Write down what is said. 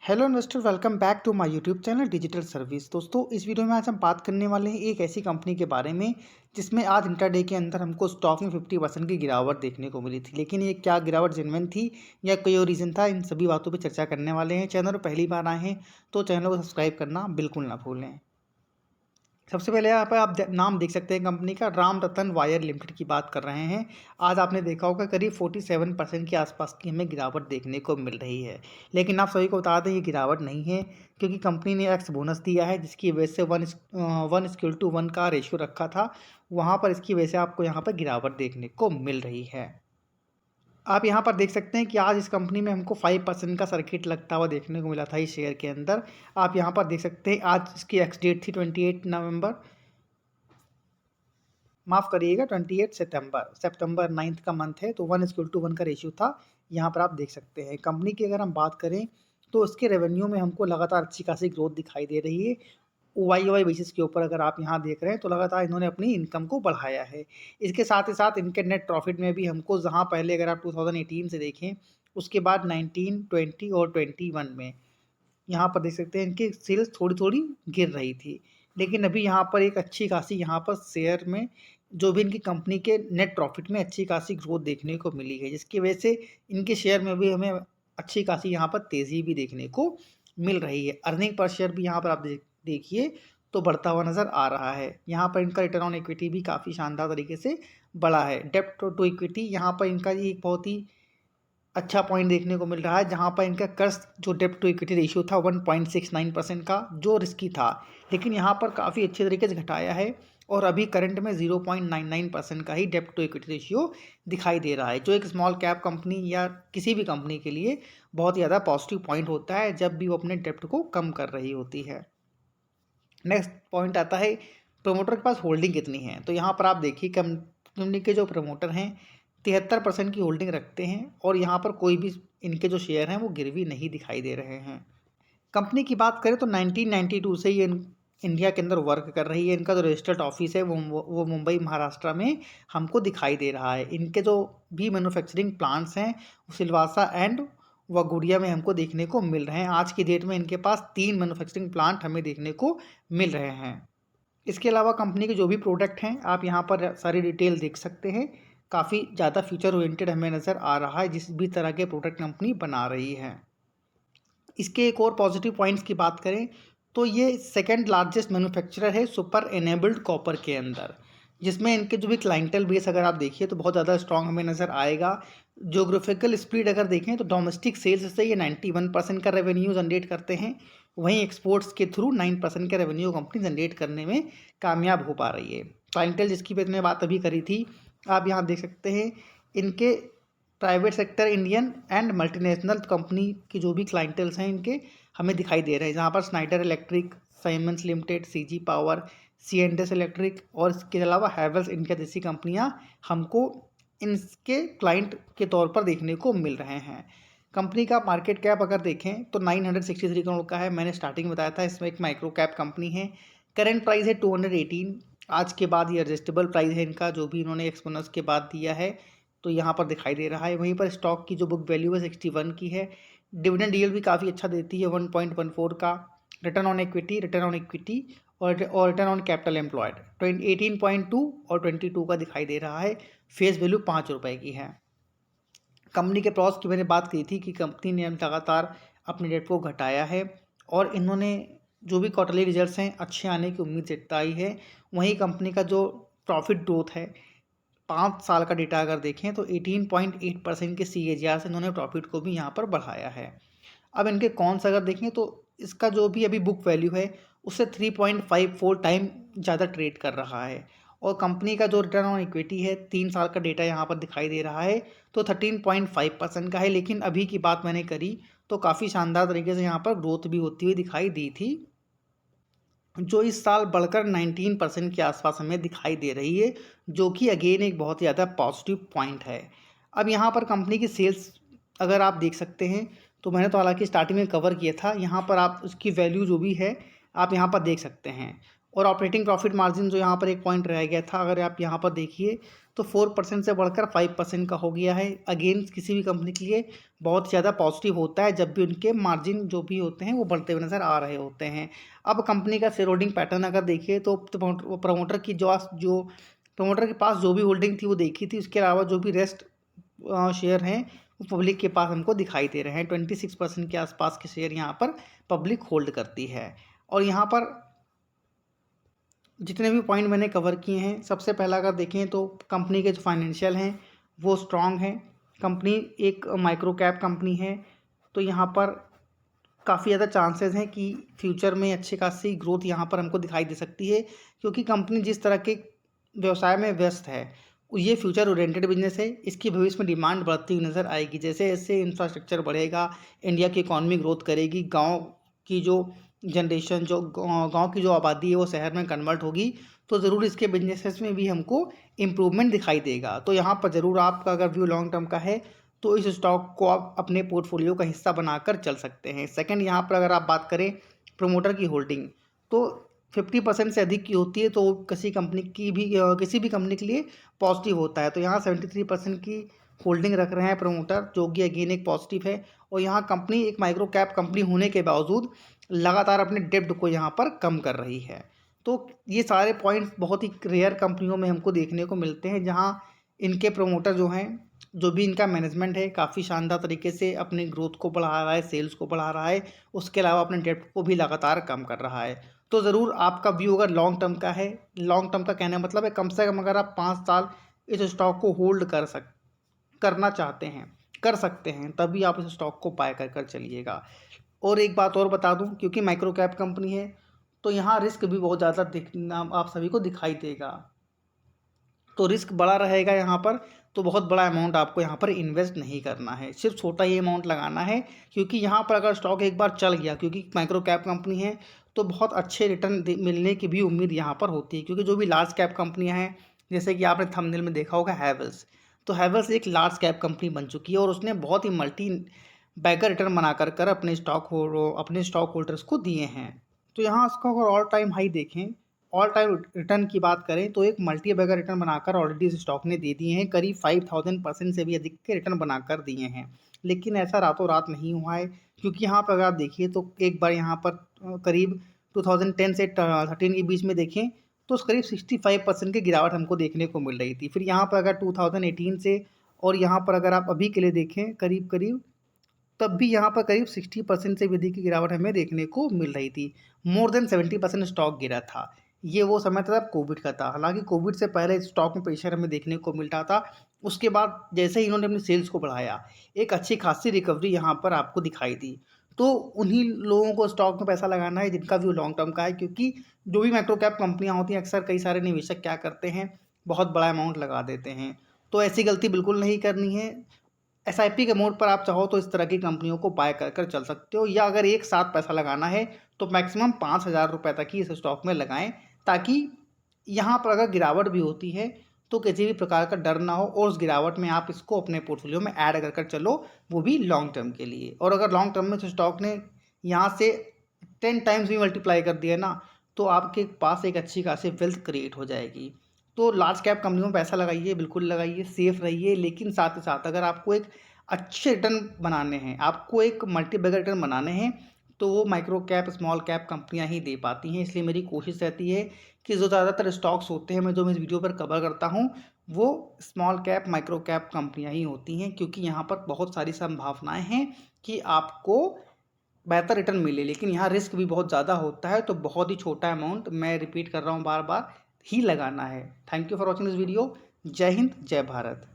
Hello investor, welcome back to my YouTube channel digital service. दोस्तों, इस video में आज हम बात करने वाले हैं एक ऐसी कंपनी के बारे में जिसमें आज इंट्राडे के अंदर हमको स्टॉक में 50% की गिरावट देखने को मिली थी। लेकिन ये क्या गिरावट जेन्युइन थी या कोई और रीज़न था, इन सभी बातों पर चर्चा करने वाले हैं। चैनल पर पहली बार आए हैं तो चैनल को सब्सक्राइब करना बिल्कुल ना भूलें। सबसे पहले यहाँ पर आप नाम देख सकते हैं कंपनी का, राम रतन वायर लिमिटेड की बात कर रहे हैं। आज आपने देखा होगा करीब 47% के आसपास की हमें गिरावट देखने को मिल रही है। लेकिन आप सभी को बता दें, ये गिरावट नहीं है, क्योंकि कंपनी ने एक्स बोनस दिया है जिसकी वजह से 1:1 का रेशियो रखा था। वहाँ पर इसकी वजह से आपको यहाँ पर गिरावट देखने को मिल रही है। आप यहाँ पर देख सकते हैं कि आज इस कंपनी में हमको 5% का सर्किट लगता हुआ देखने को मिला था इस शेयर के अंदर। आप यहाँ पर देख सकते हैं आज इसकी एक्स डेट थी 28 नवंबर, माफ़ करिएगा 28 सितंबर 9th का मंथ है, तो 1:1 का रेशियो था। यहाँ पर आप देख सकते हैं कंपनी की अगर हम बात करें तो इसके रेवेन्यू में हमको लगातार अच्छी खासी ग्रोथ दिखाई दे रही है। वाई बेसिस के ऊपर अगर आप यहाँ देख रहे हैं तो लगातार इन्होंने अपनी इनकम को बढ़ाया है। इसके साथ ही साथ इनके नेट प्रॉफिट में भी हमको, जहाँ पहले अगर आप 2018 से देखें, उसके बाद 19, 20 और 21 में यहाँ पर देख सकते हैं इनकी सेल्स थोड़ी-थोड़ी गिर रही थी। लेकिन अभी यहाँ पर एक अच्छी खासी यहाँ पर शेयर में जो भी इनकी कंपनी के नेट प्रॉफिट में अच्छी खासी ग्रोथ देखने को मिली है, जिसकी वजह से इनके शेयर में भी हमें अच्छी खासी यहाँ पर तेज़ी भी देखने को मिल रही है। अर्निंग पर शेयर भी यहाँ पर आप देखिए तो बढ़ता हुआ नज़र आ रहा है। यहाँ पर इनका रिटर्न ऑन इक्विटी भी काफ़ी शानदार तरीके से बढ़ा है। डेब्ट टू इक्विटी यहाँ पर इनका एक बहुत ही अच्छा पॉइंट देखने को मिल रहा है, जहाँ पर इनका कर्ज जो डेब्ट टू इक्विटी रेशियो था 1.69% का, जो रिस्की था, लेकिन यहाँ पर काफ़ी अच्छे तरीके से घटाया है और अभी करंट में 0.99% का ही डेब्ट टू इक्विटी रेशियो दिखाई दे रहा है, जो एक स्मॉल कैप कंपनी या किसी भी कंपनी के लिए बहुत ज़्यादा पॉजिटिव पॉइंट होता है जब भी वो अपने डेब्ट को कम कर रही होती है। नेक्स्ट पॉइंट आता है प्रमोटर के पास होल्डिंग कितनी है। तो यहाँ पर आप देखिए कंपनी के जो प्रमोटर हैं 73% की होल्डिंग रखते हैं और यहाँ पर कोई भी इनके जो शेयर हैं वो गिरवी नहीं दिखाई दे रहे हैं। कंपनी की बात करें तो 1992 से ये इंडिया के अंदर वर्क कर रही है। इनका जो रजिस्टर्ड ऑफिस है वो मुंबई महाराष्ट्र में हमको दिखाई दे रहा है। इनके जो भी मैन्युफैक्चरिंग प्लांट्स हैं वो सिलवासा एंड वागुड़िया में हमको देखने को मिल रहे हैं। आज की डेट में इनके पास 3 मैन्युफैक्चरिंग प्लांट हमें देखने को मिल रहे हैं। इसके अलावा कंपनी के जो भी प्रोडक्ट हैं आप यहाँ पर सारी डिटेल देख सकते हैं। काफ़ी ज़्यादा फ्यूचर ओरिएंटेड हमें नज़र आ रहा है जिस भी तरह के प्रोडक्ट कंपनी बना रही है। इसके एक और पॉजिटिव पॉइंट्स की बात करें तो ये सेकंड लार्जेस्ट मैन्युफैक्चरर है सुपर एनेबल्ड कॉपर के अंदर, जिसमें इनके जो भी क्लाइंटल बेस अगर आप देखिए तो बहुत ज़्यादा स्ट्रॉन्ग हमें नज़र आएगा। ज्योग्राफिकल स्प्लिट अगर देखें तो डोमेस्टिक सेल्स से ये 91% का रेवेन्यू जनरेट करते हैं, वहीं एक्सपोर्ट्स के थ्रू 9% का रेवेन्यू कंपनी जनरेट करने में कामयाब हो पा रही है। क्लाइंटल जिसकी मैंने बात अभी करी थी, आप यहाँ देख सकते हैं इनके private sector, Indian and multinational company की जो भी क्लाइंटल्स हैं इनके हमें दिखाई दे रहे हैं, जहाँ पर Schneider Electric, Siemens Limited, CG Power, C&S Electric और इसके अलावा हैवेल्स इंडिया जैसी कंपनियाँ हमको इनके क्लाइंट के तौर पर देखने को मिल रहे हैं। कंपनी का मार्केट कैप अगर देखें तो 963 करोड़ का है। मैंने स्टार्टिंग में बताया था इसमें एक माइक्रो कैप कंपनी है। करेंट प्राइस है 218। आज के बाद ये एडजस्टेबल प्राइस है इनका, जो भी इन्होंने एक्सपोनेंस के बाद दिया है तो यहाँ पर दिखाई दे रहा है। वहीं पर स्टॉक की जो बुक वैल्यू है 61 की है। डिविडेंड यील्ड भी काफ़ी अच्छा देती है 1.14 का। रिटर्न ऑन इक्विटी और रिटर्न ऑन कैपिटल एम्प्लॉयड 18.2 और 22 का दिखाई दे रहा है। फेस वैल्यू 5 रुपये की है। कंपनी के प्रॉस की मैंने बात की थी कि कंपनी ने लगातार अपने डेट को घटाया है और इन्होंने जो भी क्वार्टरली रिजल्ट्स हैं अच्छे आने की उम्मीद जताई है। वहीं कंपनी का जो प्रॉफिट ग्रोथ है 5 साल का डेटा अगर देखें तो 18.8% के CAGR से इन्होंने प्रॉफिट को भी यहाँ पर बढ़ाया है। अब इनके कॉन्स अगर देखें तो इसका जो भी अभी बुक वैल्यू है उससे 3.54 टाइम ज़्यादा ट्रेड कर रहा है और कंपनी का जो रिटर्न ऑन इक्विटी है 3 साल का डेटा यहाँ पर दिखाई दे रहा है तो 13.5% का है। लेकिन अभी की बात मैंने करी तो काफ़ी शानदार तरीके से यहाँ पर ग्रोथ भी होती हुई दिखाई दी थी, जो इस साल बढ़कर 19% के आसपास हमें दिखाई दे रही है, जो कि अगेन एक बहुत ज़्यादा पॉजिटिव पॉइंट है। अब यहाँ पर कंपनी की सेल्स अगर आप देख सकते हैं तो मैंने तो हालांकि स्टार्टिंग में कवर किया था, यहाँ पर आप उसकी वैल्यू जो भी है आप यहाँ पर देख सकते हैं और ऑपरेटिंग प्रॉफिट मार्जिन जो यहाँ पर एक पॉइंट रह गया था, अगर आप यहाँ पर देखिए तो 4% से बढ़कर 5% का हो गया है। अगेन किसी भी कंपनी के लिए बहुत ज़्यादा पॉजिटिव होता है जब भी उनके मार्जिन जो भी होते हैं वो बढ़ते हुए नज़र आ रहे होते हैं। अब कंपनी का शेयर होल्डिंग पैटर्न अगर देखिए तो प्रमोटर की जो प्रमोटर के पास जो भी होल्डिंग थी वो देखी थी, उसके अलावा जो भी रेस्ट शेयर हैं वो पब्लिक के पास हमको दिखाई दे रहे हैं। 26% के आसपास के शेयर यहाँ पर पब्लिक होल्ड करती है। और यहाँ पर जितने भी पॉइंट मैंने कवर किए हैं, सबसे पहला अगर देखें तो कंपनी के जो फाइनेंशियल हैं वो स्ट्रॉन्ग हैं। कंपनी एक माइक्रो कैप कंपनी है, तो यहाँ पर काफ़ी ज़्यादा चांसेस हैं कि फ्यूचर में अच्छी खासी ग्रोथ यहाँ पर हमको दिखाई दे सकती है, क्योंकि कंपनी जिस तरह के व्यवसाय में व्यस्त है ये फ्यूचर ओरिएंटेड बिजनेस है। इसकी भविष्य में डिमांड बढ़ती हुई नज़र आएगी। जैसे जैसे इंफ्रास्ट्रक्चर बढ़ेगा, इंडिया की इकॉनमी ग्रोथ करेगी, गांव की जो जनरेशन, जो गांव की जो आबादी है वो शहर में कन्वर्ट होगी, तो ज़रूर इसके बिजनेसेस में भी हमको इम्प्रूवमेंट दिखाई देगा। तो यहाँ पर ज़रूर आपका अगर व्यू लॉन्ग टर्म का है तो इस स्टॉक को आप अपने पोर्टफोलियो का हिस्सा बनाकर चल सकते हैं। सेकंड, यहाँ पर अगर आप बात करें प्रोमोटर की होल्डिंग, तो 50% से अधिक की होती है, तो किसी भी कंपनी के लिए पॉजिटिव होता है। तो यहाँ 73% की होल्डिंग रख रहे हैं प्रमोटर, जो कि अगेन एक पॉजिटिव है। और यहाँ कंपनी एक माइक्रो कैप कंपनी होने के बावजूद लगातार अपने डेब्ट को यहाँ पर कम कर रही है। तो ये सारे पॉइंट्स बहुत ही रेयर कंपनियों में हमको देखने को मिलते हैं, जहाँ इनके प्रमोटर जो हैं, जो भी इनका मैनेजमेंट है, काफ़ी शानदार तरीके से अपनी ग्रोथ को बढ़ा रहा है, सेल्स को बढ़ा रहा है, उसके अलावा अपने डेब्ट को भी लगातार कम कर रहा है। तो ज़रूर आपका व्यू अगर लॉन्ग टर्म का है, लॉन्ग टर्म का कहने का मतलब है कम से कम अगर आप 5 साल इस स्टॉक को होल्ड करना चाहते हैं, कर सकते हैं, तभी आप इस स्टॉक को बाय कर कर चलिएगा। और एक बात और बता दूं, क्योंकि माइक्रो कैप कंपनी है तो यहाँ रिस्क भी बहुत ज़्यादा दिखना आप सभी को दिखाई देगा। तो रिस्क बड़ा रहेगा यहाँ पर, तो बहुत बड़ा अमाउंट आपको यहाँ पर इन्वेस्ट नहीं करना है, सिर्फ छोटा ही अमाउंट लगाना है। क्योंकि यहाँ पर अगर स्टॉक एक बार चल गया, क्योंकि माइक्रो कैप कंपनी है, तो बहुत अच्छे रिटर्न मिलने की भी उम्मीद यहाँ पर होती है। क्योंकि जो भी लार्ज कैप कंपनियाँ हैं, जैसे कि आपने थंबनेल में देखा होगा हैवेल्स, तो हैवेल्स एक लार्ज कैप कंपनी बन चुकी है और उसने बहुत ही मल्टी बैगर रिटर्न बना कर अपने स्टॉक होल्डर्स को दिए हैं। तो यहाँ उसका अगर ऑल टाइम हाई देखें, ऑल टाइम रिटर्न की बात करें, तो एक मल्टी बैगर रिटर्न बनाकर ऑलरेडी इस स्टॉक ने दे दिए हैं, करीब 5000% से भी अधिक के रिटर्न बनाकर दिए हैं। लेकिन ऐसा रातों रात नहीं हुआ है, क्योंकि यहाँ पर अगर आप देखिए तो एक बार यहाँ पर करीब 2010 से 13 के बीच में देखें तो करीब 65% की गिरावट हमको देखने को मिल रही थी। फिर यहाँ पर अगर 2018 से और यहाँ पर अगर आप अभी के लिए देखें करीब करीब, तब भी यहाँ पर करीब 60% से भी अधिक की गिरावट हमें देखने को मिल रही थी। मोर देन 70% स्टॉक गिरा था। ये वो समय था जब कोविड का था। हालांकि कोविड से पहले स्टॉक में प्रेशर हमें देखने को मिल रहा था। उसके बाद जैसे ही इन्होंने अपनी सेल्स को बढ़ाया, एक अच्छी खासी रिकवरी यहाँ पर आपको दिखाई दी। तो उन्हीं लोगों को स्टॉक में पैसा लगाना है जिनका व्यू लॉन्ग टर्म का है, क्योंकि जो भी माइक्रो कैप कंपनियाँ होती हैं, अक्सर कई सारे निवेशक क्या करते हैं, बहुत बड़ा अमाउंट लगा देते हैं। तो ऐसी गलती बिल्कुल नहीं करनी है। एसआईपी के मोड पर आप चाहो तो इस तरह की कंपनियों को बाय कर कर चल सकते हो, या अगर एक साथ पैसा लगाना है तो मैक्सिमम 5,000 रुपये तक ही इस स्टॉक में लगाएं, ताकि यहाँ पर अगर गिरावट भी होती है तो किसी भी प्रकार का डर ना हो, और उस गिरावट में आप इसको अपने पोर्टफोलियो में ऐड कर कर चलो, वो भी लॉन्ग टर्म के लिए। और अगर लॉन्ग टर्म में इस स्टॉक ने यहाँ से 10 टाइम्स भी मल्टीप्लाई कर दिया ना, तो आपके पास एक अच्छी खासी वेल्थ क्रिएट हो जाएगी। तो लार्ज कैप कंपनियों में पैसा लगाइए, बिल्कुल लगाइए, सेफ रहिए, लेकिन साथ ही साथ अगर आपको एक अच्छे रिटर्न बनाने हैं, आपको एक मल्टी बैगर रिटर्न बनाने हैं, तो वो माइक्रो कैप, स्मॉल कैप कंपनियां ही दे पाती हैं। इसलिए मेरी कोशिश रहती है कि जो ज़्यादातर स्टॉक्स होते हैं मैं जो इस वीडियो पर कवर करता हूँ, वो स्मॉल कैप, माइक्रो कैप कंपनियां ही होती हैं, क्योंकि यहाँ पर बहुत सारी संभावनाएं हैं कि आपको बेहतर रिटर्न मिले। लेकिन यहाँ रिस्क भी बहुत ज़्यादा होता है, तो बहुत ही छोटा अमाउंट, मैं रिपीट कर रहा हूँ बार बार, ही लगाना है। Thank you for watching this video. जय हिंद, जय भारत।